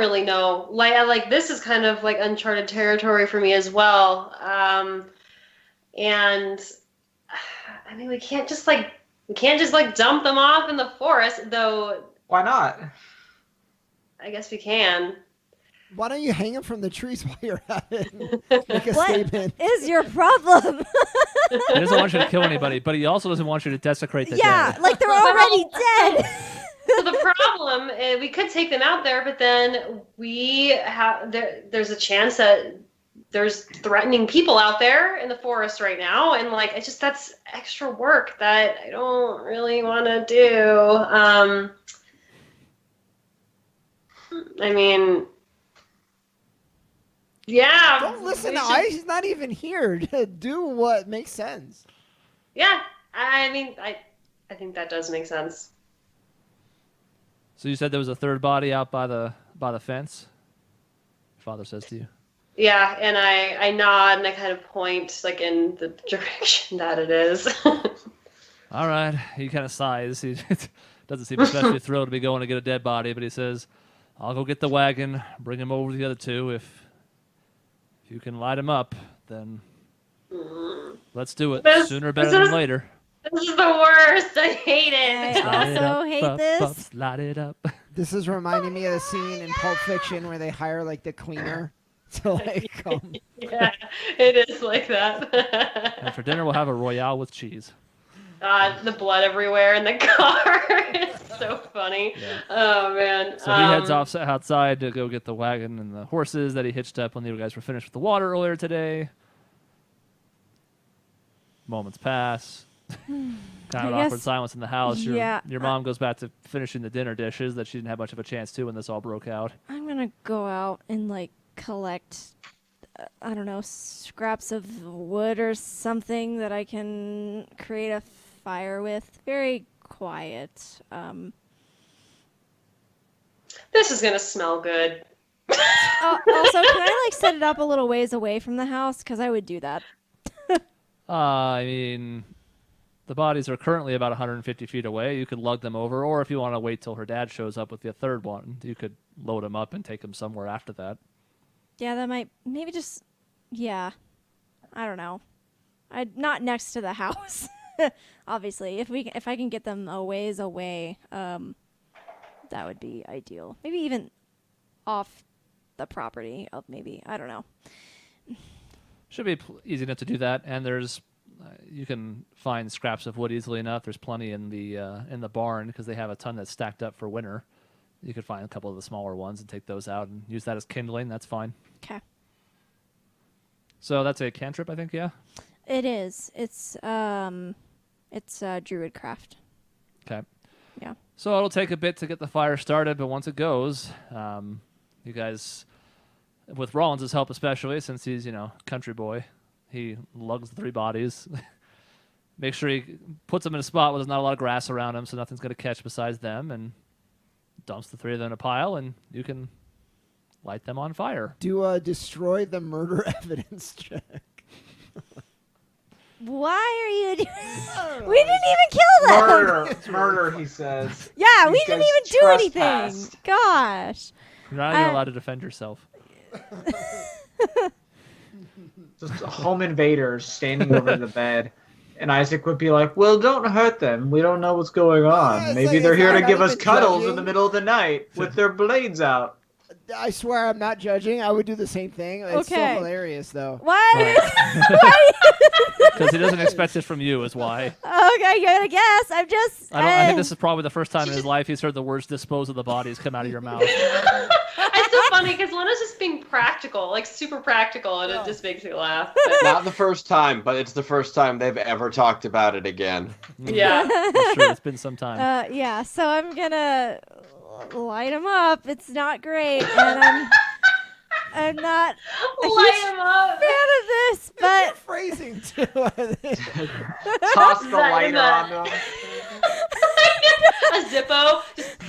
really know. Like this is kind of like uncharted territory for me as well. And I mean, we can't just like dump them off in the forest, though. Why not? I guess we can. Why don't you hang them from the trees while you're at it? Make a What statement. is your problem? He doesn't want you to kill anybody, but he also doesn't want you to desecrate the Yeah, dead. like they're already dead. So the problem is we could take them out there, but then there's a chance that there's threatening people out there in the forest right now, and like that's extra work that I don't really want to do. I mean, yeah. Don't listen to Ice. He's not even here. Do what makes sense. Yeah, I mean, I think that does make sense. So you said there was a third body out by the fence? Your father says to you. Yeah, and I nod and I kind of point like in the direction that it is. All right. He kind of sighs. He doesn't seem especially thrilled to be going to get a dead body, but he says, I'll go get the wagon, bring him over to the other two. If you can light him up, then let's do it. Sooner better than later. This is the worst. I hate it. I also hate this. Light it up. This is reminding me of the scene in Pulp Fiction where they hire like the cleaner to like come. Yeah, it is like that. And for dinner, we'll have a Royale with cheese. The blood everywhere in the car. It's so funny. Yeah. Oh, man. So he heads off outside to go get the wagon and the horses that he hitched up when you guys were finished with the water earlier today. Moments pass. Kind of an awkward silence in the house. Your mom goes back to finishing the dinner dishes that she didn't have much of a chance to when this all broke out. I'm going to go out and like collect, I don't know, scraps of wood or something that I can create a fire with. Very quiet. This is going to smell good. Also, can I like set it up a little ways away from the house? Because I would do that. I mean, the bodies are currently about 150 feet away. You could lug them over, or if you want to wait till her dad shows up with the third one, you could load them up and take them somewhere after that. Yeah, that might maybe just. Yeah, I don't know. Not next to the house. Obviously, if I can get them a ways away, that would be ideal. Maybe even off the property of maybe, I don't know. Should be easy enough to do that, and there's you can find scraps of wood easily enough. There's plenty in the barn because they have a ton that's stacked up for winter. You could find a couple of the smaller ones and take those out and use that as kindling. That's fine. Okay. So that's a cantrip, I think. Yeah. It is. It's druid craft. Okay. Yeah. So it'll take a bit to get the fire started, but once it goes, you guys, with Rollins' help especially, since he's, country boy, he lugs the three bodies. Make sure he puts them in a spot where there's not a lot of grass around him so nothing's going to catch besides them, and dumps the three of them in a pile, and you can light them on fire. Do destroy the murder evidence check. Why are you doing We didn't even kill them! Murder! It's murder, he says. Yeah, we These didn't guys even do anything! trespassed. Gosh. You're not even allowed to defend yourself. Just home invaders standing over the bed. And Isaac would be like, well, don't hurt them. We don't know what's going on. Yeah, Maybe like, they're here I'm to not give us even cuddles judging. in the middle of the night with their blades out. I swear I'm not judging. I would do the same thing. It's so Okay. hilarious, though. Why? Because he doesn't expect it from you is why. Okay, I guess. I'm just... I think this is probably the first time in his life he's heard the words dispose of the bodies come out of your mouth. It's so funny because Lena's just being practical, like super practical, and it just makes me laugh. But, Not the first time, but it's the first time they've ever talked about it again. yeah. That's true. It's been some time. Yeah, so I'm gonna light them up. It's not great, and I'm not a Light huge him up. fan of this, but Phrasing too. Toss the lighter on them. A Zippo. Just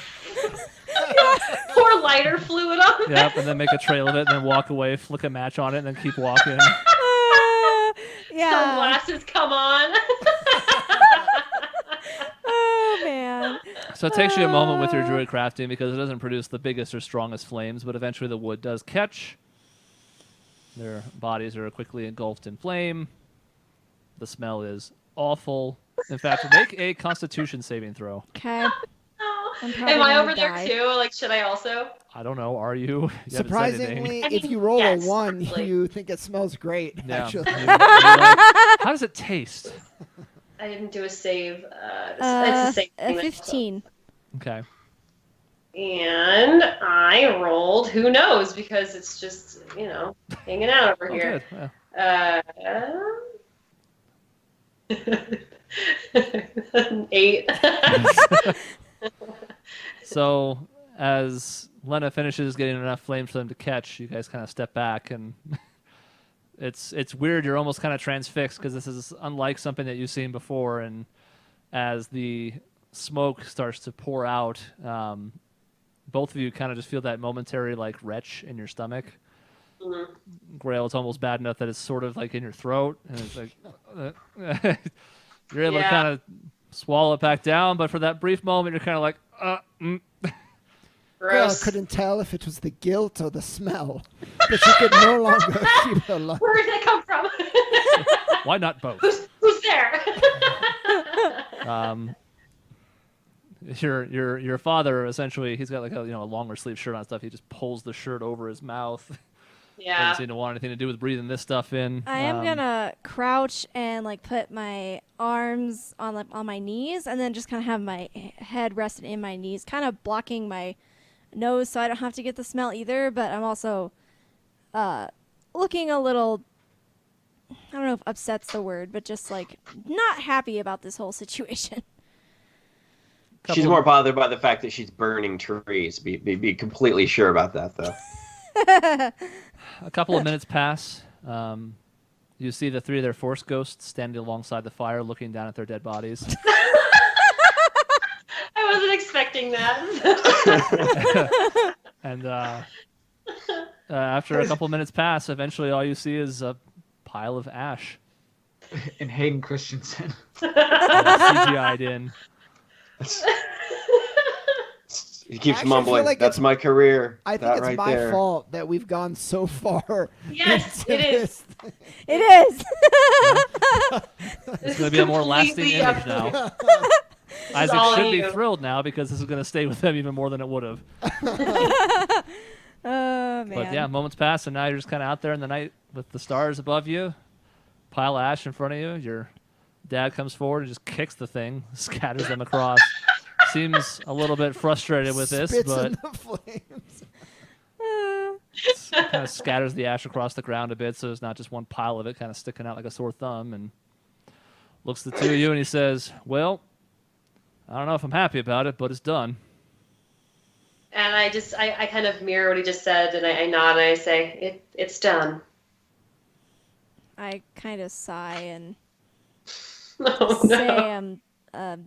pour lighter fluid on them. Yep, and then make a trail of it, and then walk away, flick a match on it, and then keep walking. yeah. Sunglasses come on. Oh man. So it takes you a moment with your druid crafting because it doesn't produce the biggest or strongest flames, but eventually the wood does catch. Their bodies are quickly engulfed in flame. The smell is awful. In fact, make a Constitution saving throw. Okay. Am I over there too? Like, should I also? I don't know. Are you? You haven't said anything. Surprisingly, I if mean, you roll yes, a 1, probably. you think it smells great, Yeah. actually. You're like, how does it taste? I didn't do a save. It's a save. A 15. Okay. And I rolled, who knows, because it's just, hanging out over Oh, here. good. Yeah. 8. So as Lena finishes getting enough flames for them to catch, you guys kind of step back, and it's weird. You're almost kind of transfixed because this is unlike something that you've seen before. And as the smoke starts to pour out, both of you kind of just feel that momentary like retch in your stomach. Mm-hmm. Grail, it's almost bad enough that it's sort of like in your throat, and it's like you're able to kind of swallow it back down, but for that brief moment, you're kind of like, Girl Gross. couldn't tell if it was the guilt or the smell, but she could no longer keep it alive. Where did that come from? Why not both? Who's there? Your father, essentially, he's got like a longer sleeve shirt on and stuff. He just pulls the shirt over his mouth. Yeah. Doesn't seem to want anything to do with breathing this stuff in. I am gonna crouch and like put my arms on my knees, and then just kind of have my head rested in my knees, kind of blocking my nose so I don't have to get the smell either. But I'm also looking a little, I don't know if upset's the word, but just like not happy about this whole situation. She's more bothered by the fact that she's burning trees. Be completely sure about that, though. A couple of minutes pass. You see the 3 of their force ghosts standing alongside the fire, looking down at their dead bodies. I wasn't expecting that. And after a couple of minutes pass, eventually all you see is a pile of ash And Hayden Christensen. CGI'd in. He keeps Actually, I feel mumbling, like that's my career. I think That it's right my there. fault that we've gone so far. Yes, into it is. this. It is. It's going to be a more lasting completely image up- now. is Isaac all should be you. thrilled now because this is going to stay with them even more than it would have. Oh man. But yeah, moments pass, and now you're just kind of out there in the night with the stars above you, pile of ash in front of you. Your dad comes forward and just kicks the thing, scatters them across. Seems a little bit frustrated with this, Spits but in the flames. kind of scatters the ash across the ground a bit, so there's not just one pile of it kind of sticking out like a sore thumb, and looks at the 2 of you and he says, "Well, I don't know if I'm happy about it, but it's done." And I kind of mirror what he just said, and I nod and I say, it's done. I kind of sigh and Oh, say no.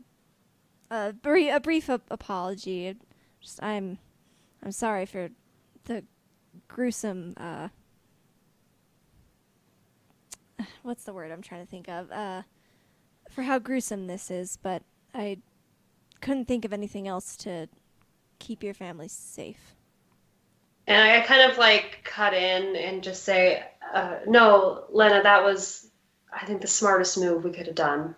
a brief apology. Just I'm sorry for the gruesome what's the word I'm trying to think of, for how gruesome this is, but I couldn't think of anything else to keep your family safe. And I kind of like cut in and just say, no, Lena, that was, I think, the smartest move we could have done.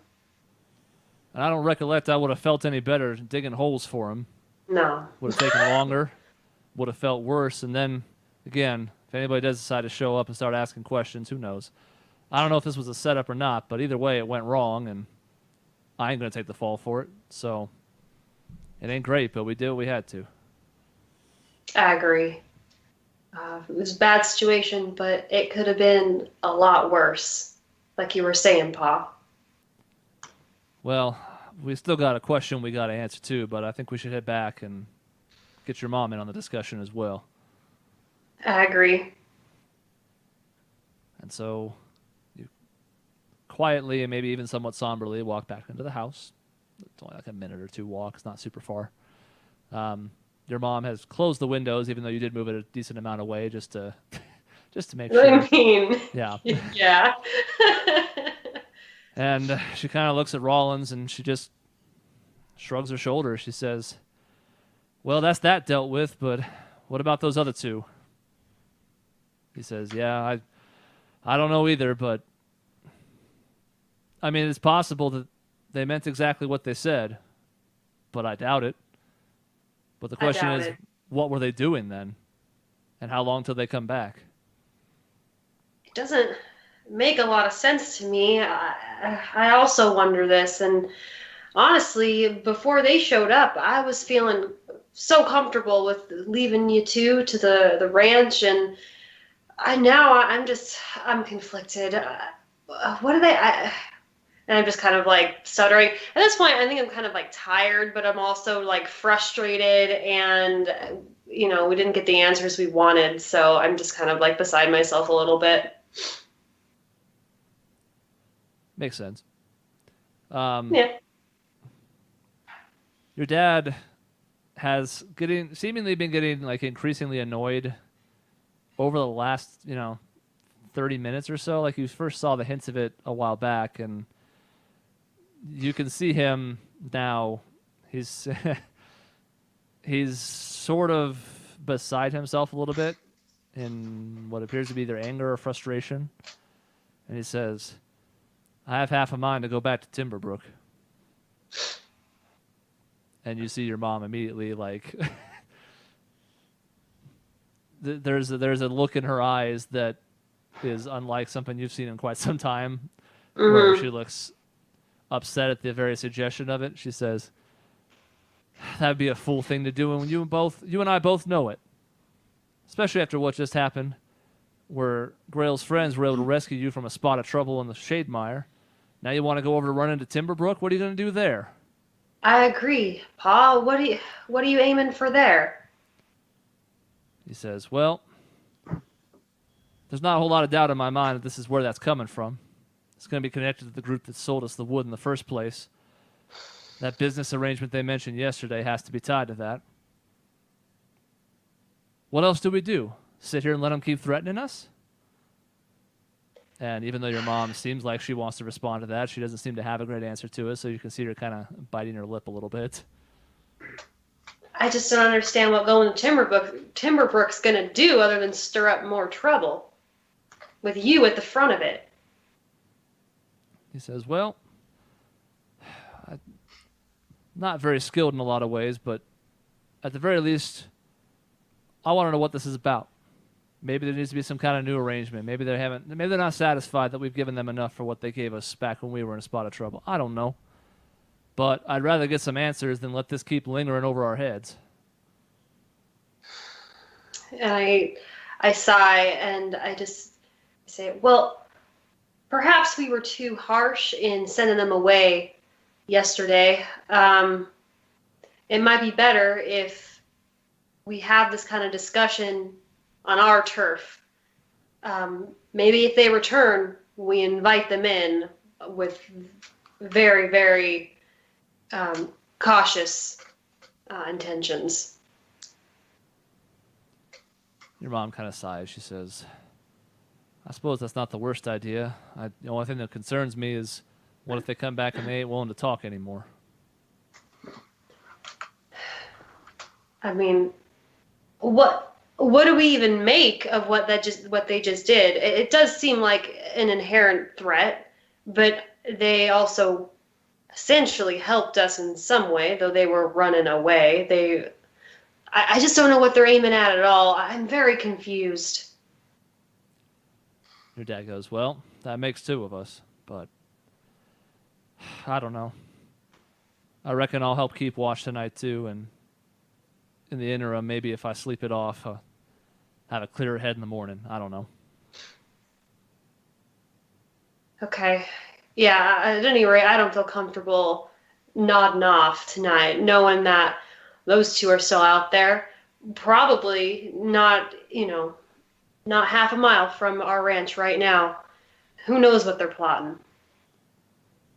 And I don't recollect I would have felt any better digging holes for him. No. Would have taken longer, would have felt worse, and then, again, if anybody does decide to show up and start asking questions, who knows? I don't know if this was a setup or not, but either way, it went wrong, and I ain't going to take the fall for it, so it ain't great, but we did what we had to. I agree. It was a bad situation, but it could have been a lot worse, like you were saying, Pa. Well, we still got a question we got to answer too, but I think we should head back and get your mom in on the discussion as well. I agree. And so you quietly and maybe even somewhat somberly walk back into the house. It's only like a minute or 2 walk. It's not super far. Your mom has closed the windows, even though you did move it a decent amount away, just to make sure. I mean, Yeah. yeah. And she kind of looks at Rollins, and she just shrugs her shoulders. She says, well, that's that dealt with, but what about those other two? He says, yeah, I don't know either, but I mean, it's possible that they meant exactly what they said, but I doubt it. But the question is, what were they doing then? And how long till they come back? It doesn't make a lot of sense to me. I also wonder this, and honestly, before they showed up, I was feeling so comfortable with leaving you two to the ranch, and I'm conflicted. What are they? And I'm just kind of like stuttering. At this point, I think I'm kind of like tired, but I'm also like frustrated, and we didn't get the answers we wanted, so I'm just kind of like beside myself a little bit. Makes sense. Yeah. Your dad has seemingly been getting like increasingly annoyed over the last 30 minutes or so. Like, you first saw the hints of it a while back, and you can see him now. He's he's sort of beside himself a little bit in what appears to be either anger or frustration. And he says, I have half a mind to go back to Timberbrook. And you see your mom immediately, like, there's a look in her eyes that is unlike something you've seen in quite some time, where she looks upset at the very suggestion of it. She says, that'd be a fool thing to do, and you and I both know it. Especially after what just happened, where Grail's friends were able to rescue you from a spot of trouble in the Shademire. Now you want to go over to run into Timberbrook? What are you going to do there? I agree, Pa. What are you aiming for there? He says, well, there's not a whole lot of doubt in my mind that this is where that's coming from. It's going to be connected to the group that sold us the wood in the first place. That business arrangement they mentioned yesterday has to be tied to that. What else do we do? Sit here and let them keep threatening us? And even though your mom seems like she wants to respond to that, she doesn't seem to have a great answer to it, so you can see her kind of biting her lip a little bit. I just don't understand what going to Timberbrook's going to do other than stir up more trouble, with you at the front of it. He says, well, I'm not very skilled in a lot of ways, but at the very least, I want to know what this is about. Maybe there needs to be some kind of new arrangement. Maybe they're not satisfied that we've given them enough for what they gave us back when we were in a spot of trouble. I don't know. But I'd rather get some answers than let this keep lingering over our heads. And I sigh, and I just say, well, perhaps we were too harsh in sending them away yesterday. It might be better if we have this kind of discussion on our turf. Maybe if they return, we invite them in with very, very cautious intentions. Your mom kind of sighs. She says, I suppose that's not the worst idea. The only thing that concerns me is, what if they come back and they ain't willing to talk anymore? I mean, what do we even make of what they just did? It does seem like an inherent threat, but they also essentially helped us in some way, though they were running away. I just don't know what they're aiming at all. I'm very confused. Your dad goes, well, that makes two of us, but I don't know. I reckon I'll help keep watch tonight too, and in the interim, maybe if I sleep it off, have a clearer head in the morning. I don't know. Okay. Yeah, at any rate, I don't feel comfortable nodding off tonight, knowing that those two are still out there. Probably not half a mile from our ranch right now. Who knows what they're plotting?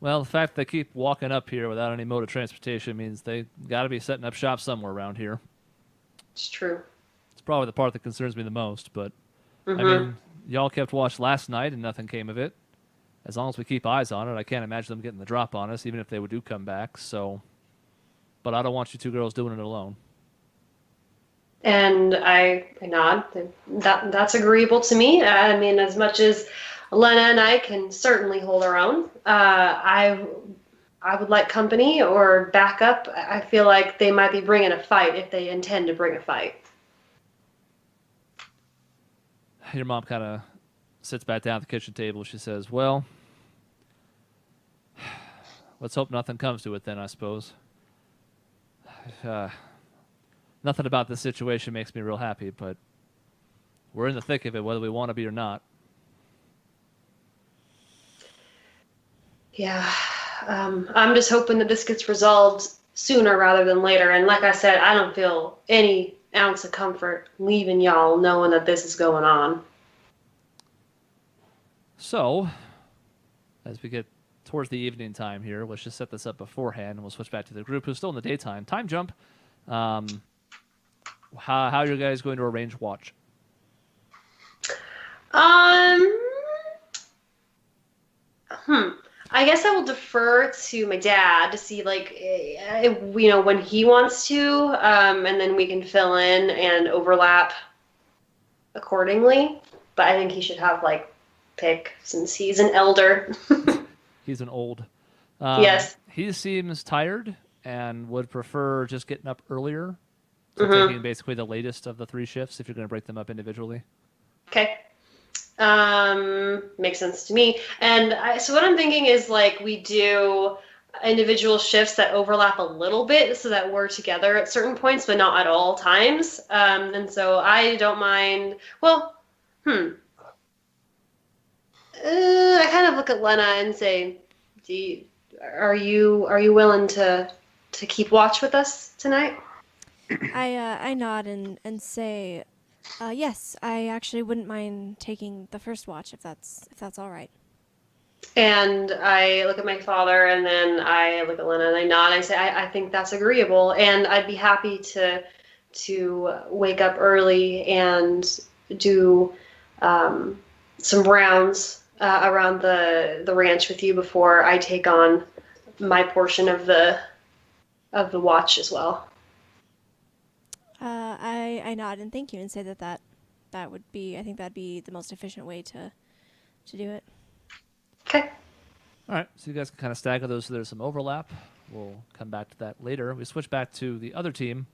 Well, the fact they keep walking up here without any mode of transportation means they got to be setting up shop somewhere around here. It's true. It's probably the part that concerns me the most, but I mean, y'all kept watch last night and nothing came of it. As long as we keep eyes on it, I can't imagine them getting the drop on us, even if they do come back, so but I don't want you two girls doing it alone. And I nod. That's agreeable to me. I mean, as much as Lena and I can certainly hold our own, I would like company or backup. I feel like they might be bringing a fight if they intend to bring a fight. Your mom kind of sits back down at the kitchen table. She says, well, let's hope nothing comes to it then, I suppose. Nothing about this situation makes me real happy, but we're in the thick of it whether we want to be or not. Yeah, I'm just hoping that this gets resolved sooner rather than later. And like I said, I don't feel any ounce of comfort leaving y'all knowing that this is going on. So, as we get towards the evening time here, let's just set this up beforehand, and we'll switch back to the group who's still in the daytime. Time jump. How are you guys going to arrange watch? I guess I will defer to my dad to see, like, when he wants to, and then we can fill in and overlap accordingly. But I think he should have, like, pick since he's an elder. He's an old. Yes. He seems tired and would prefer just getting up earlier. So taking basically the latest of the 3 shifts if you're going to break them up individually. Okay. Makes sense to me. And so what I'm thinking is, like, we do individual shifts that overlap a little bit so that we're together at certain points, but not at all times. And so I don't mind. Well, I kind of look at Lena and say, are you willing to keep watch with us tonight? I nod and say, yes, I actually wouldn't mind taking the first watch if that's all right. And I look at my father, and then I look at Lena, and I nod. And I say, I think that's agreeable, and I'd be happy to wake up early and do some rounds around the ranch with you before I take on my portion of the watch as well. I nod and thank you and say that would be, I think that'd be the most efficient way to do it. Okay. All right, so you guys can kind of stagger those so there's some overlap. We'll come back to that later. We switch back to the other team,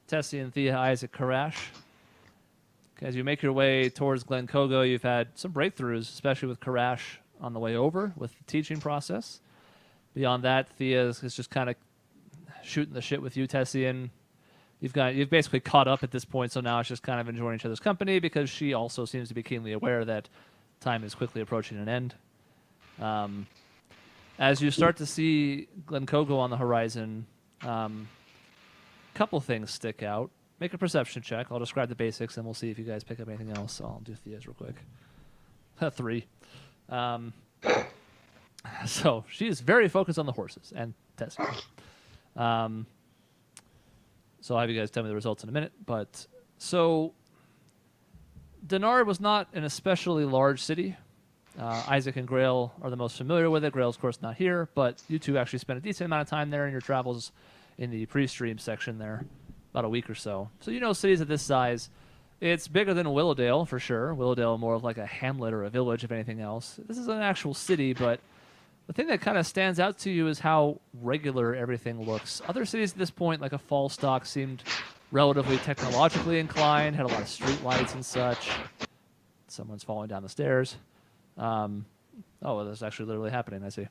Tessie and Thea, Isaac, Karash. As you make your way towards Glen Kogo, you've had some breakthroughs, especially with Karash on the way over with the teaching process. Beyond that, Thea is just kind of shooting the shit with you, Tessie, and you've basically caught up at this point, so now it's just kind of enjoying each other's company because she also seems to be keenly aware that time is quickly approaching an end. As you start to see Glen Kogo on the horizon, couple things stick out. Make a perception check. I'll describe the basics, and we'll see if you guys pick up anything else. I'll do Thea's real quick. 3. So she is very focused on the horses and Tessie. So I'll have you guys tell me the results in a minute. But so Denard was not an especially large city. Isaac and Grail are the most familiar with it. Grail's, of course, not here, but you two actually spent a decent amount of time there in your travels in the pre-stream section there, about a week or so. So you know cities of this size. It's bigger than Willowdale, for sure. Willowdale more of like a hamlet or a village, if anything else. This is an actual city, but the thing that kind of stands out to you is how regular everything looks. Other cities at this point, like a Falstock, seemed relatively technologically inclined, had a lot of street lights and such. Someone's falling down the stairs. Oh, well, that's actually literally happening, I see.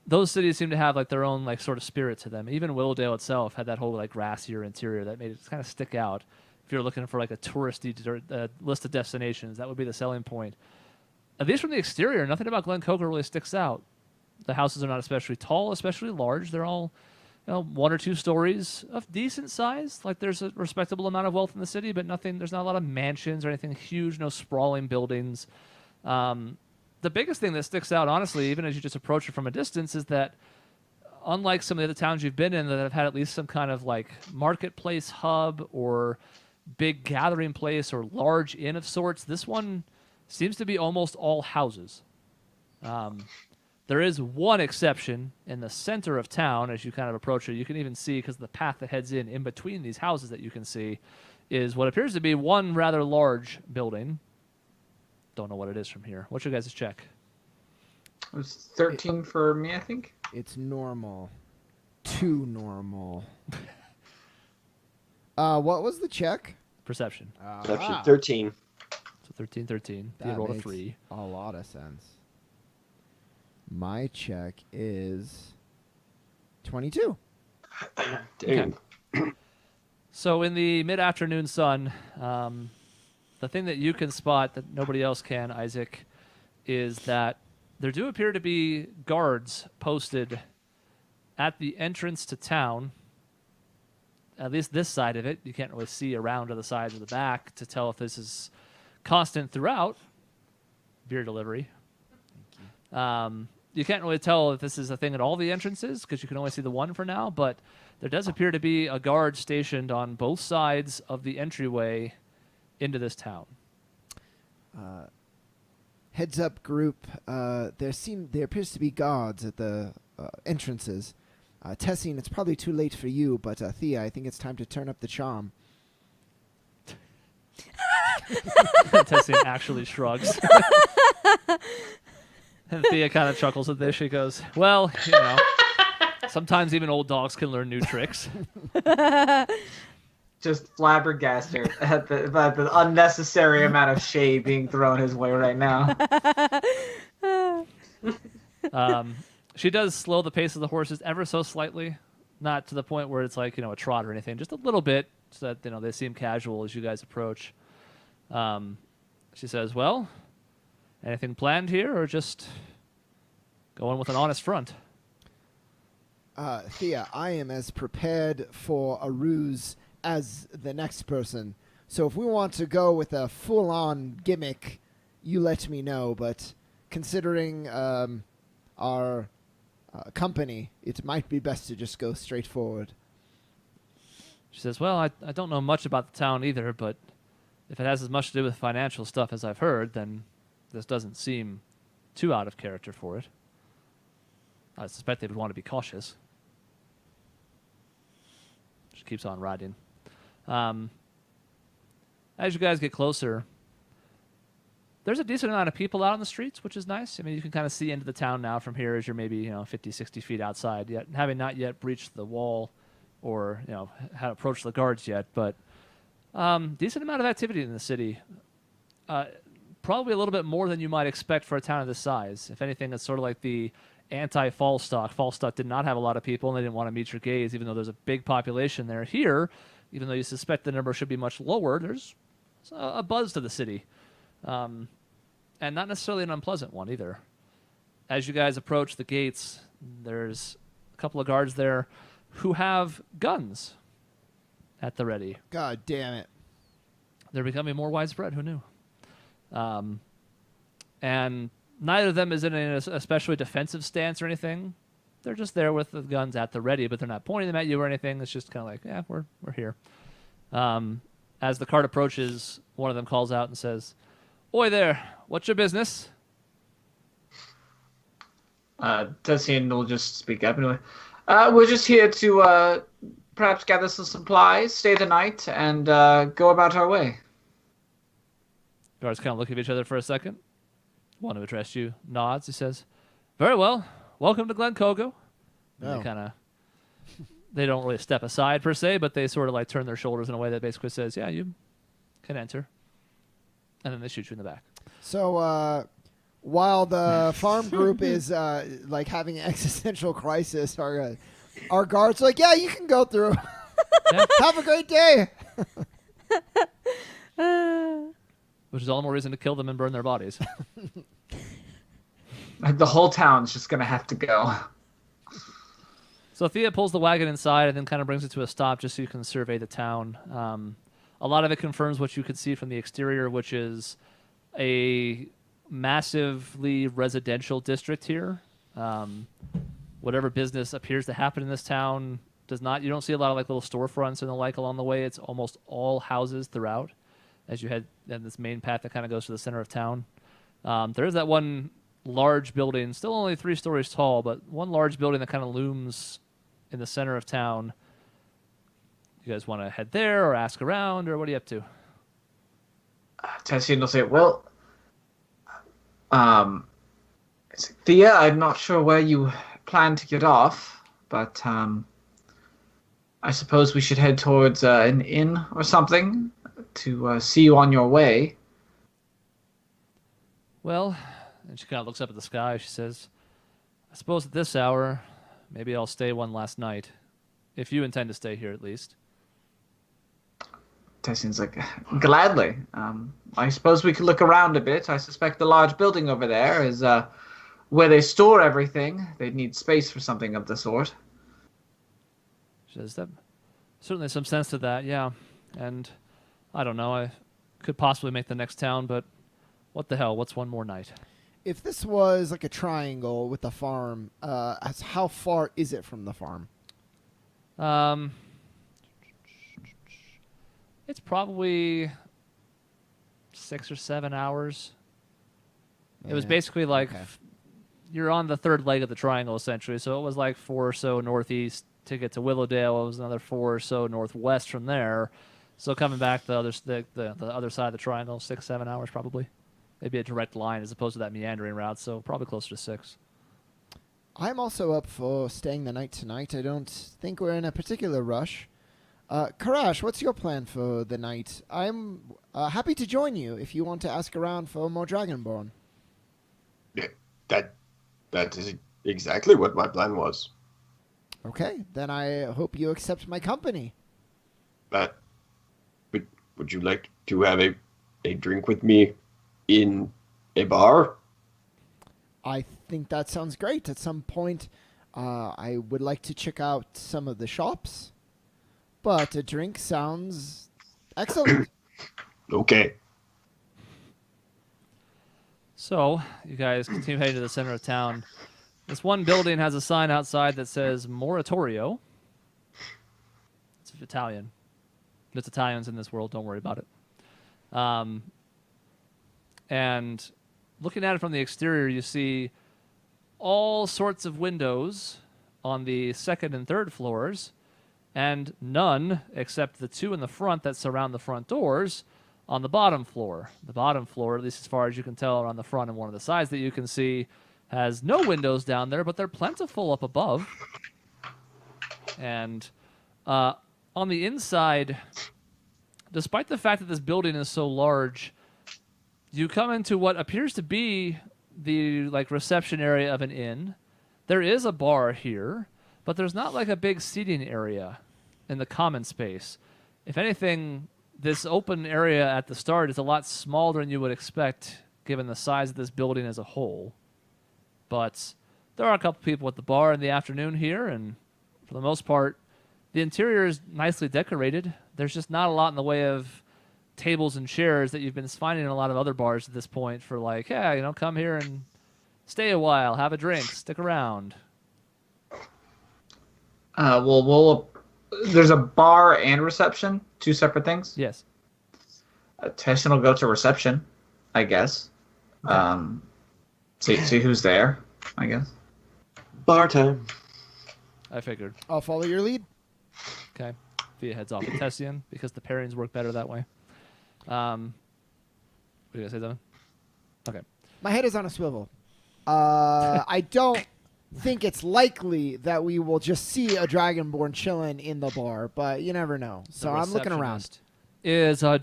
Those cities seem to have like their own like sort of spirit to them. Even Willowdale itself had that whole like grassier interior that made it kind of stick out. If you're looking for like a touristy list of destinations, that would be the selling point. At least from the exterior, nothing about Glen Kogo really sticks out. The houses are not especially tall, especially large. They're all 1 or 2 stories of decent size. Like there's a respectable amount of wealth in the city, but nothing. There's not a lot of mansions or anything huge. No sprawling buildings. The biggest thing that sticks out, honestly, even as you just approach it from a distance, is that unlike some of the other towns you've been in that have had at least some kind of like marketplace hub or big gathering place or large inn of sorts, this one seems to be almost all houses. There is one exception in the center of town as you kind of approach it. You can even see, because the path that heads in between these houses that you can see, is what appears to be one rather large building. Don't know what it is from here. What's your guys' check? It was 13 for me, I think. It's normal. Too normal. What was the check? Perception. Perception 13. So 13, 13. You That rolled a makes 3. a lot of sense. My check is 22. Dude. Okay. So in the mid-afternoon sun, the thing that you can spot that nobody else can, Isaac, is that there do appear to be guards posted at the entrance to town. At least this side of it. You can't really see around to the sides or the back to tell if this is constant throughout. Beer delivery. You can't really tell if this is a thing at all the entrances because you can only see the one for now, but there does appear to be a guard stationed on both sides of the entryway into this town. Heads up, group. There appears to be guards at the entrances. Tessine, it's probably too late for you, but Thea, I think it's time to turn up the charm. Tessine actually shrugs. And Thea kind of chuckles at this. She goes, well, you know, sometimes even old dogs can learn new tricks. Just flabbergasted at the unnecessary amount of shade being thrown his way right now. She does slow the pace of the horses ever so slightly, not to the point where it's like, you know, a trot or anything, just a little bit so that, you know, they seem casual as you guys approach. She says, well, anything planned here or just going with an honest front? Thea, I am as prepared for a ruse as the next person. So if we want to go with a full-on gimmick, you let me know. But considering our company, it might be best to just go straight forward. She says, well, I don't know much about the town either, but if it has as much to do with financial stuff as I've heard, then this doesn't seem too out of character for it. I suspect they would want to be cautious. She keeps on riding. As you guys get closer, there's a decent amount of people out on the streets, which is nice. I mean, you can kind of see into the town now from here as you're maybe, 50, 60 feet outside, yet having not yet breached the wall or, had approached the guards yet. But decent amount of activity in the city. Probably a little bit more than you might expect for a town of this size. If anything, it's sort of like the anti-Falstock. Falstock did not have a lot of people, and they didn't want to meet your gaze, even though there's a big population there. Here, even though you suspect the number should be much lower, there's a buzz to the city. And not necessarily an unpleasant one either. As you guys approach the gates, there's a couple of guards there who have guns at the ready. God damn it. They're becoming more widespread. Who knew? And neither of them is in an especially defensive stance or anything. They're just there with the guns at the ready, but they're not pointing them at you or anything. It's just kind of like, yeah, we're here. As the cart approaches, one of them calls out and says, "Oi there, what's your business?" Tessian will just speak up anyway. We're just here to perhaps gather some supplies, stay the night, and go about our way. Guards kind of look at each other for a second. One who addressed you nods. He says, "Very well. Welcome to Glen Kogo." Oh. They don't really step aside per se, but they sort of like turn their shoulders in a way that basically says, "Yeah, you can enter." And then they shoot you in the back. So while the farm group is like having an existential crisis, our guards are like, "Yeah, you can go through. Yeah. Have a great day." Which is all the more reason to kill them and burn their bodies. Like the whole town's just gonna have to go. So Thea pulls the wagon inside and then kind of brings it to a stop just so you can survey the town. A lot of it confirms what you could see from the exterior, which is a massively residential district here. Whatever business appears to happen in this town does not. You don't see a lot of like little storefronts and the like along the way. It's almost all houses throughout as you head in this main path that kind of goes to the center of town. There is that one large building, still only 3 stories tall, but one large building that kind of looms in the center of town. You guys want to head there or ask around, or what are you up to? Tessian will say, well, Thea, I'm not sure where you plan to get off, but I suppose we should head towards an inn or something to see you on your way. Well, and she kind of looks up at the sky. She says, I suppose at this hour, maybe I'll stay one last night. If you intend to stay here, at least. Tessian's like, gladly. I suppose we could look around a bit. I suspect the large building over there is where they store everything. They'd need space for something of the sort. She says, that certainly some sense to that, yeah. And I don't know, I could possibly make the next town, but what the hell? What's one more night? If this was like a triangle with a farm, how far is it from the farm? It's probably 6 or 7 hours. It was basically like you're on the third leg of the triangle, essentially. So it was like 4 or so northeast to get to Willowdale. It was another 4 or so northwest from there. So coming back the other side of the triangle, 6, 7 hours probably. Maybe a direct line as opposed to that meandering route. So probably closer to 6. I'm also up for staying the night tonight. I don't think we're in a particular rush. Karash, what's your plan for the night? I'm happy to join you if you want to ask around for more Dragonborn. Yeah, that is exactly what my plan was. Okay, then I hope you accept my company. Would you like to have a drink with me in a bar? I think that sounds great. At some point, I would like to check out some of the shops, but a drink sounds excellent. Okay. So you guys continue heading to the center of town. This one building has a sign outside that says Moratorio. It's Italian. There's Italians in this world. Don't worry about it. And looking at it from the exterior, you see all sorts of windows on the second and third floors, and none except the 2 in the front that surround the front doors on the bottom floor. The bottom floor, at least as far as you can tell, on the front and one of the sides that you can see, has no windows down there, but they're plentiful up above. And on the inside, despite the fact that this building is so large, you come into what appears to be the reception area of an inn. There is a bar here, but there's not like a big seating area in the common space. If anything, this open area at the start is a lot smaller than you would expect given the size of this building as a whole. But there are a couple people at the bar in the afternoon here, and for the most part, the interior is nicely decorated. There's just not a lot in the way of tables and chairs that you've been finding in a lot of other bars at this point for come here and stay a while, have a drink, stick around. There's a bar and reception, 2 separate things. Yes. Tessin will go to reception, I guess. Okay. See who's there, I guess. Bar time. I figured. I'll follow your lead. Okay. Thea heads off with Tessian because the pairings work better that way. What are you going to say, Devin? Okay. My head is on a swivel. I don't think it's likely that we will just see a Dragonborn chilling in the bar, but you never know. So I'm looking around. Is a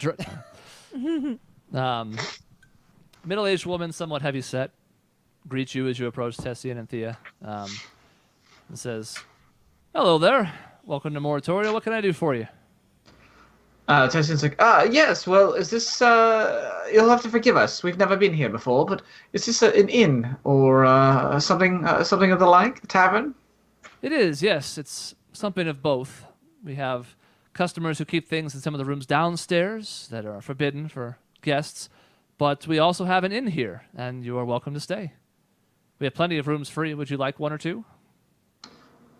middle-aged woman, somewhat heavy-set, greets you as you approach Tessian and Thea, and says, "Hello there. Welcome to Moratorio. What can I do for you?" Tessian's like, yes, well, is this, you'll have to forgive us. We've never been here before, but is this an inn or something of the like, a tavern? It is, yes. It's something of both. We have customers who keep things in some of the rooms downstairs that are forbidden for guests, but we also have an inn here, and you are welcome to stay. We have plenty of rooms free. Would you like 1 or 2?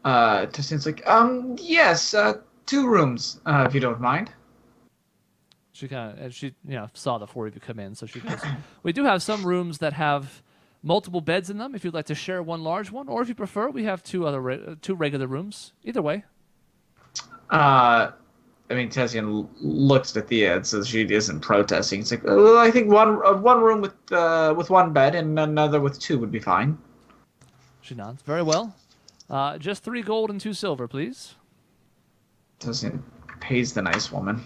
Tessian's like, yes, 2 rooms, if you don't mind. She saw the 4 of you come in, so she goes, "We do have some rooms that have multiple beds in them if you'd like to share one large one, or if you prefer, we have two regular rooms. Either way. I mean, Tessian looks at Thea and says she isn't protesting. It's like, oh, I think one room with one bed and another with two would be fine. She nods. Very well. Just 3 gold and 2 silver, please. Tessian pays the nice woman.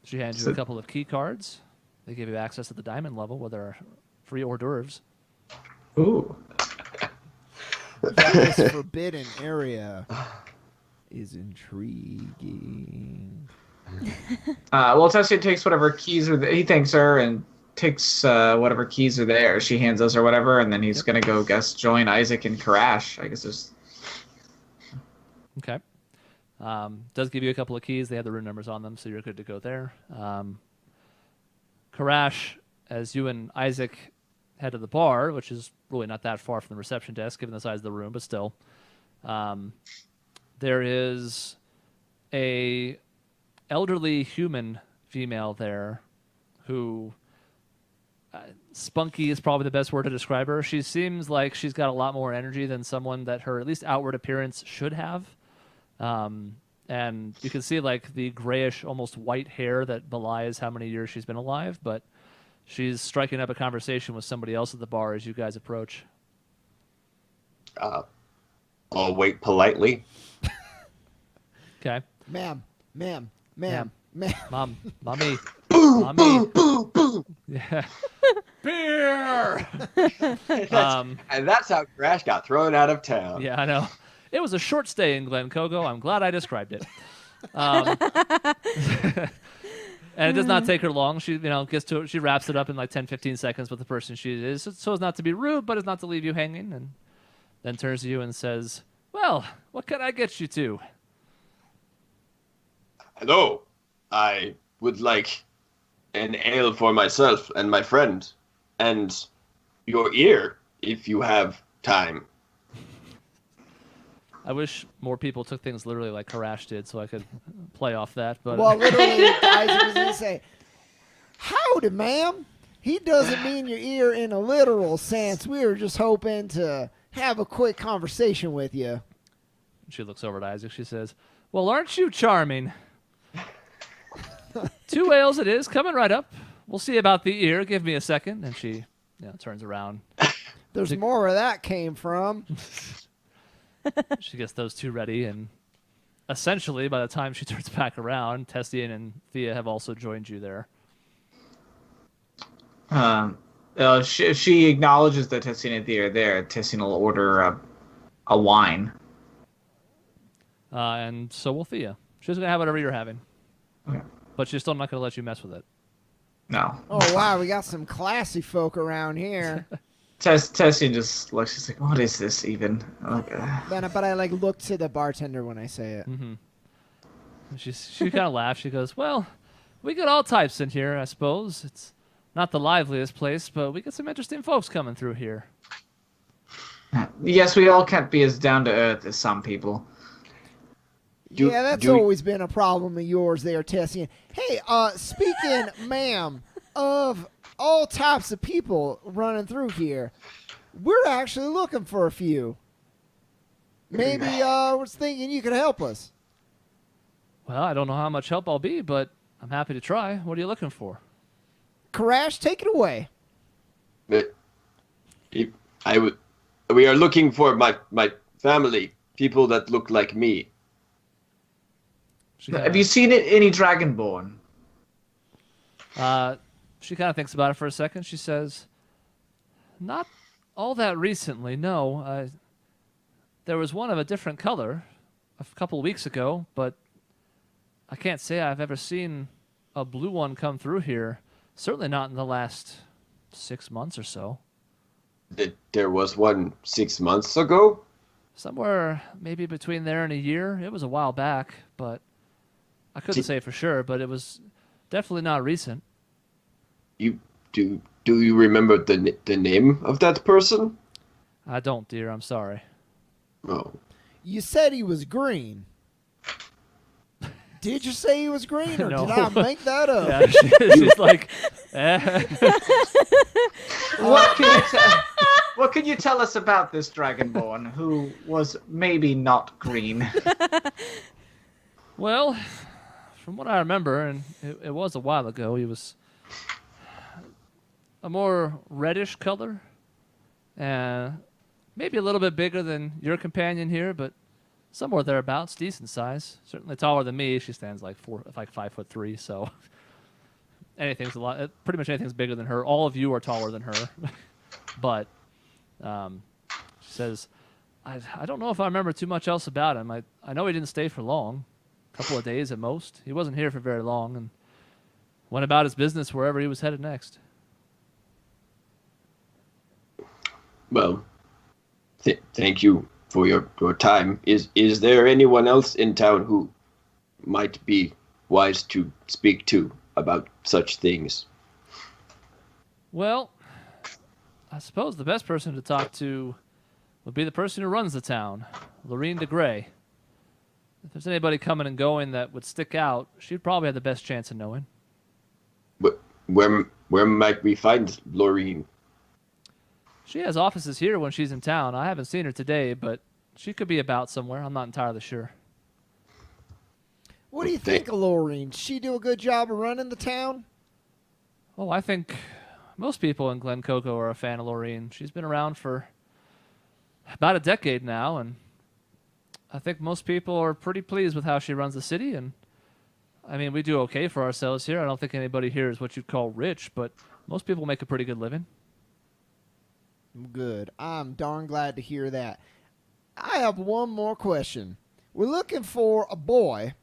She hands you a couple of key cards. They give you access to the diamond level where there are free hors d'oeuvres. Ooh. This forbidden area is intriguing. Well, Tessian takes whatever keys he thanks her and takes whatever keys are there. She hands us or whatever, and then he's gonna go join Isaac and Karash. I guess there's. Okay. Does give you a couple of keys. They have the room numbers on them, so you're good to go there. Karash, as you and Isaac head to the bar, which is really not that far from the reception desk, given the size of the room, but still, there is a elderly human female there who, spunky is probably the best word to describe her. She seems like she's got a lot more energy than someone that her, at least outward appearance, should have. And you can see like the grayish, almost white hair that belies how many years she's been alive, but she's striking up a conversation with somebody else at the bar as you guys approach. I'll wait politely. Okay. Ma'am. Mom. Mommy. Boo, Mommy. boo, boo, boo. Yeah. Beer! And that's how Crash got thrown out of town. Yeah, I know. It was a short stay in Glen Cogo. I'm glad I described it. And it does not take her long. She, gets to it. She wraps it up in like 10, 15 seconds with the person she is, so as not to be rude, but as not to leave you hanging, and then turns to you and says, "Well, what can I get you to?" Hello. I would like an ale for myself and my friend, and your ear, if you have time. I wish more people took things literally like Karash did, so I could play off that. But Well, literally, Isaac was going to say, "Howdy, ma'am." He doesn't mean your ear in a literal sense. We were just hoping to have a quick conversation with you. She looks over at Isaac. She says, "Well, aren't you charming? 2 ales it is, coming right up. We'll see about the ear. Give me a second." And she turns around. There's more where that came from. She gets those 2 ready, and essentially, by the time she turns back around, Tessian and Thea have also joined you there. She acknowledges that Tessian and Thea are there. Tessian will order a wine. And so will Thea. She's going to have whatever you're having. Okay. But she's still not going to let you mess with it. No. Oh, wow, we got some classy folk around here. Tessian just looks. She's like, "What is this even?" But I look to the bartender when I say it. Mm-hmm. She kind of laughs. She goes, "Well, we get all types in here, I suppose. It's not the liveliest place, but we get some interesting folks coming through here." Yes, we all can't be as down to earth as some people. Yeah, that's always been a problem of yours there, Tessian. Hey, speaking, ma'am, of all types of people running through here, we're actually looking for a few. Maybe we're thinking you could help us. Well, I don't know how much help I'll be, but I'm happy to try. What are you looking for? Karash, take it away. But we are looking for my family, people that look like me. Have you seen any Dragonborn? She kind of thinks about it for a second. She says, "Not all that recently, no. There was one of a different color a couple weeks ago, but I can't say I've ever seen a blue one come through here. Certainly not in the last 6 months or so." There was one 6 months ago? Somewhere maybe between there and a year. It was a while back, but I couldn't say for sure, but it was definitely not recent. Do you remember the name of that person? I don't, dear. I'm sorry. Oh. You said he was green. Did you say he was green, or No. did I make that up? Yeah, she's like, What can you tell us about this Dragonborn who was maybe not green? well, from what I remember, and it was a while ago, he was a more reddish color, and maybe a little bit bigger than your companion here, but somewhere thereabouts, decent size. Certainly taller than me. She stands like 5'3", so anything's a lot. Pretty much anything's bigger than her. All of you are taller than her, but she says, I don't know if I remember too much else about him. I know he didn't stay for long, a couple of days at most. He wasn't here for very long, and went about his business wherever he was headed next. Well, thank you for your time. Is there anyone else in town who might be wise to speak to about such things? Well, I suppose the best person to talk to would be the person who runs the town, Lorene de Grey. If there's anybody coming and going that would stick out, she'd probably have the best chance of knowing. But where might we find Lorene? She has offices here when she's in town. I haven't seen her today, but she could be about somewhere. I'm not entirely sure. What do you think of Lorene? Does she do a good job of running the town? Oh, I think most people in Glen Coco are a fan of Lorene. She's been around for about a decade now, and I think most people are pretty pleased with how she runs the city. And I mean, we do okay for ourselves here. I don't think anybody here is what you'd call rich, but most people make a pretty good living. Good. I'm darn glad to hear that. I have one more question. We're looking for a boy,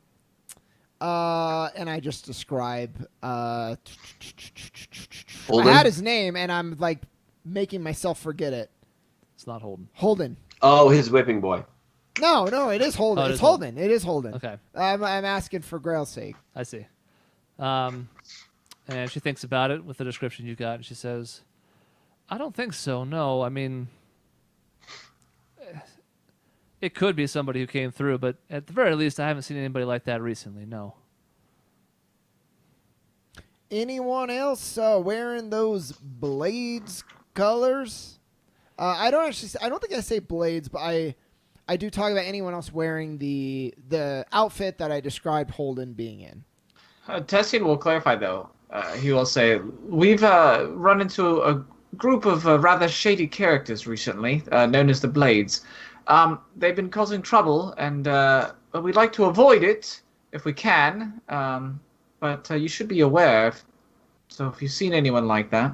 and I just describe. I had his name, and I'm like making myself forget it. It's not Holden. Holden. Oh, his whipping boy. No, it is Holden. Oh, It's Holden. It is Holden. Okay. I'm asking for Grail's sake. I see. And she thinks about it with the description you got, and she says, I don't think so, no. I mean, it could be somebody who came through, but at the very least, I haven't seen anybody like that recently, no. Anyone else wearing those blades colors? I don't think I say blades, but I do talk about anyone else wearing the outfit that I described Holden being in. Tessian will clarify, though. He will say, we've run into a group of rather shady characters recently, known as the Blades. They've been causing trouble, and we'd like to avoid it if we can, but you should be aware. So if you've seen anyone like that.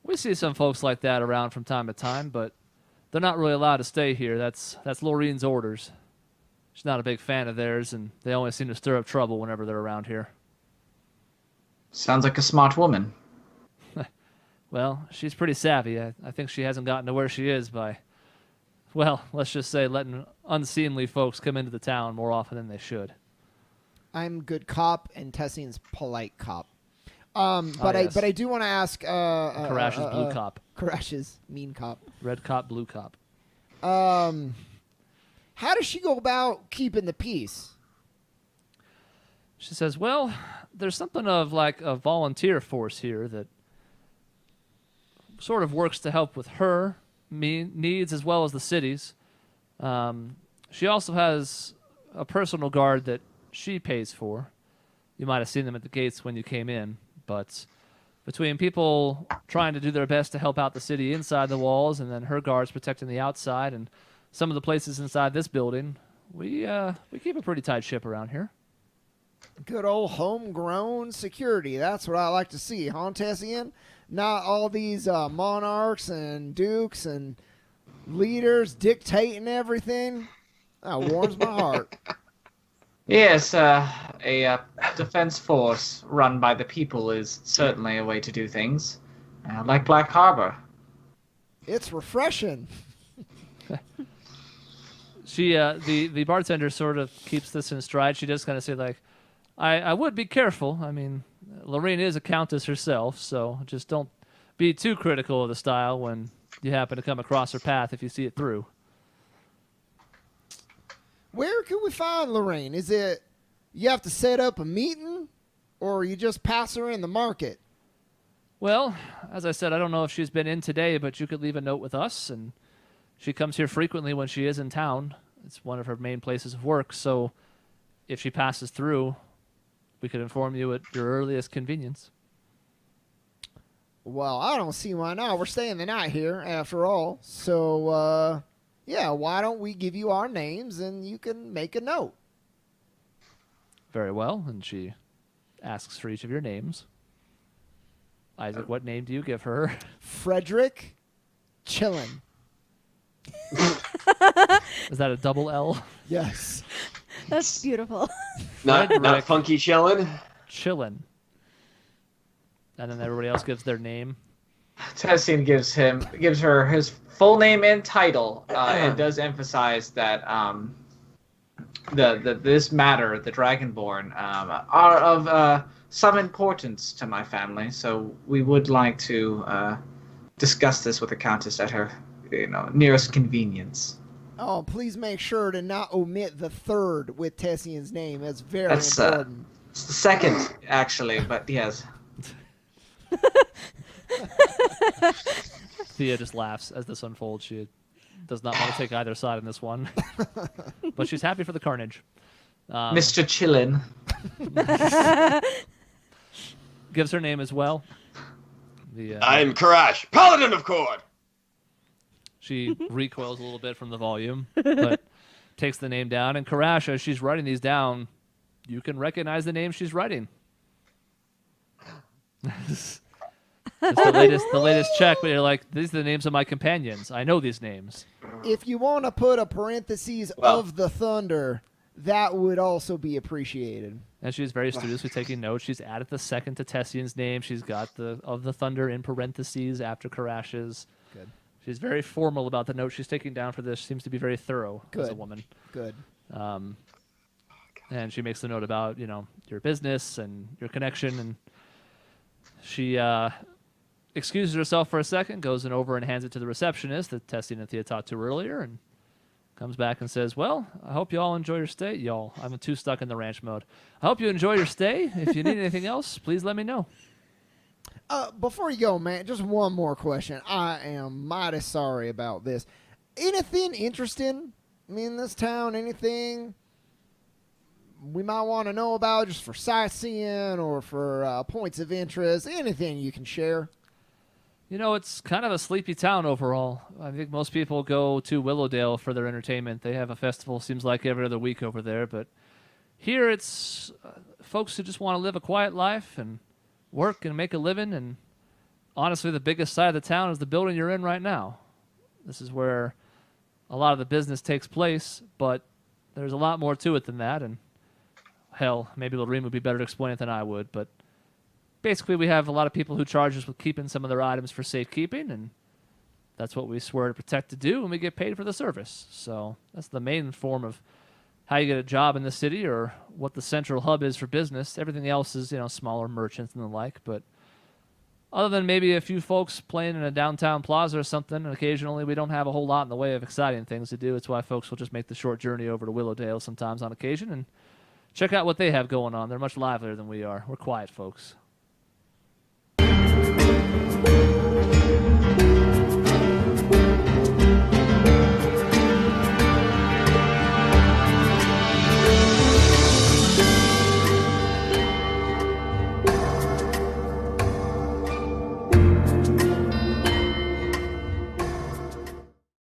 We see some folks like that around from time to time, but they're not really allowed to stay here. That's Lorene's orders. She's not a big fan of theirs, and they only seem to stir up trouble whenever they're around here. Sounds like a smart woman. Well, she's pretty savvy. I think she hasn't gotten to where she is by, well, let's just say letting unseemly folks come into the town more often than they should. I'm good cop, and Tessian's polite cop. But yes. I do want to ask. Karash is blue cop. Karash is mean cop. Red cop, blue cop. How does she go about keeping the peace? She says, well, there's something of like a volunteer force here that sort of works to help with her needs as well as the city's. She also has a personal guard that she pays for. You might have seen them at the gates when you came in, but between people trying to do their best to help out the city inside the walls and then her guards protecting the outside and some of the places inside this building, we keep a pretty tight ship around here. Good old homegrown security. That's what I like to see, huh, Tessian? Not all these monarchs and dukes and leaders dictating everything. That warms my heart. Yes, a defense force run by the people is certainly a way to do things. Like Black Harbor. It's refreshing. She, the bartender sort of keeps this in stride. She does kind of say, like, I would be careful. I mean, Lorene is a countess herself, so just don't be too critical of the style when you happen to come across her path if you see it through. Where can we find Lorene? Is it you have to set up a meeting, or you just pass her in the market? Well, as I said, I don't know if she's been in today, but you could leave a note with us, and she comes here frequently when she is in town. It's one of her main places of work, so if she passes through, we could inform you at your earliest convenience. Well, I don't see why not. We're staying the night here, after all. So, yeah, why don't we give you our names and you can make a note? Very well, and she asks for each of your names. Isaac, what name do you give her? Frederick Chillin. Is that a double L? Yes. That's beautiful. Not Funky Chillin'? Chillin. And then everybody else gives their name. Tessian gives her his full name and title. It does emphasize that this matter, the Dragonborn, are of some importance to my family. So we would like to discuss this with the Countess at her, nearest convenience. Oh, please make sure to not omit the third with Tessian's name. That's very important. It's the second, actually, but yes. Thea just laughs as this unfolds. She does not want to take either side in this one. But she's happy for the carnage. Mr. Chillin. Gives her name as well. I'm Karash, Paladin of Cord! She recoils a little bit from the volume, but takes the name down. And Karash, as she's writing these down, you can recognize the name she's writing. It's the latest check, but you're like, these are the names of my companions. I know these names. If you want to put a parentheses of the thunder, that would also be appreciated. And she's very studiously taking notes. She's added the second to Tessian's name. She's got the of the thunder in parentheses after Karash's. Good. She's very formal about the notes she's taking down for this. Seems to be very thorough as a Good. woman. Good. And she makes the note about, your business and your connection. And she excuses herself for a second, goes over and hands it to the receptionist that Tessian and Thea talked to earlier, and comes back and says, well, I hope you all enjoy your stay. Y'all, I'm too stuck in the ranch mode. I hope you enjoy your stay. If you need anything else, please let me know. Before you go, man, just one more question. I am mighty sorry about this. Anything interesting in this town? Anything we might want to know about just for sightseeing or for points of interest? Anything you can share? It's kind of a sleepy town overall. I think most people go to Willowdale for their entertainment. They have a festival, seems like, every other week over there. But here it's folks who just want to live a quiet life and work and make a living. And honestly, the biggest side of the town is the building you're in right now. This is where a lot of the business takes place, but there's a lot more to it than that. And hell, maybe Lorene would be better to explain it than I would, but basically, we have a lot of people who charge us with keeping some of their items for safekeeping, and that's what we swear to protect to do, and we get paid for the service. So that's the main form of how you get a job in the city or what the central hub is for business. Everything else is, smaller merchants and the like. But other than maybe a few folks playing in a downtown plaza or something, and occasionally we don't have a whole lot in the way of exciting things to do. It's why folks will just make the short journey over to Willowdale sometimes on occasion and check out what they have going on. They're much livelier than we are. We're quiet folks.